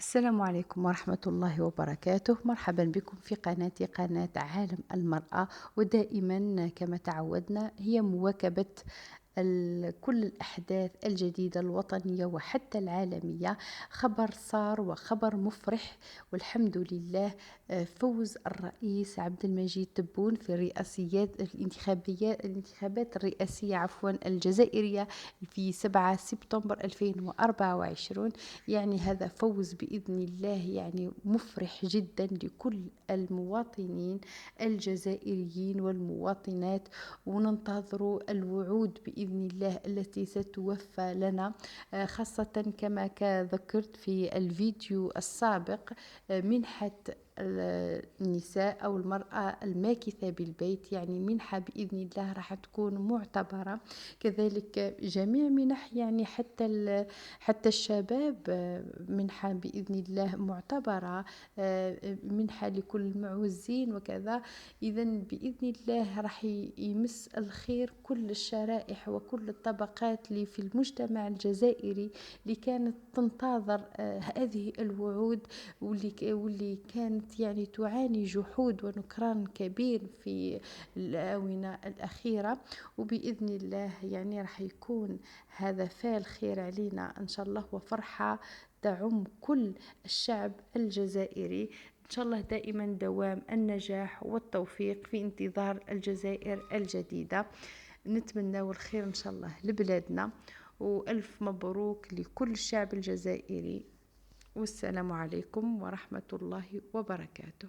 السلام عليكم ورحمة الله وبركاته. مرحبا بكم في قناتي، قناة عالم المرأة. ودائما كما تعودنا هي مواكبة كل الأحداث الجديدة الوطنية وحتى العالمية. خبر صار وخبر مفرح والحمد لله. فوز الرئيس عبد المجيد تبون في الانتخابات الرئاسية الجزائرية في 7 سبتمبر 2024. يعني هذا فوز بإذن الله، يعني مفرح جدا لكل المواطنين الجزائريين والمواطنات، وننتظر الوعود بإذن الله التي ستوفى لنا. خاصة كما ذكرت في الفيديو السابق، منحة النساء أو المرأة الماكثة بالبيت، يعني منحة بإذن الله راح تكون معتبرة. كذلك جميع منح، يعني حتى الشباب منحة بإذن الله معتبرة، منحة لكل المعوزين وكذا. إذا بإذن الله راح يمس الخير كل الشرائح وكل الطبقات اللي في المجتمع الجزائري، اللي كانت تنتظر هذه الوعود، واللي كانت يعني تعاني جحود ونكران كبير في الآونة الأخيرة. وبإذن الله يعني راح يكون هذا فعل خير علينا إن شاء الله، وفرحة تعم كل الشعب الجزائري. إن شاء الله دائما دوام النجاح والتوفيق في انتظار الجزائر الجديدة. نتمنى الخير إن شاء الله لبلادنا، وألف مبروك لكل الشعب الجزائري. والسلام عليكم ورحمة الله وبركاته.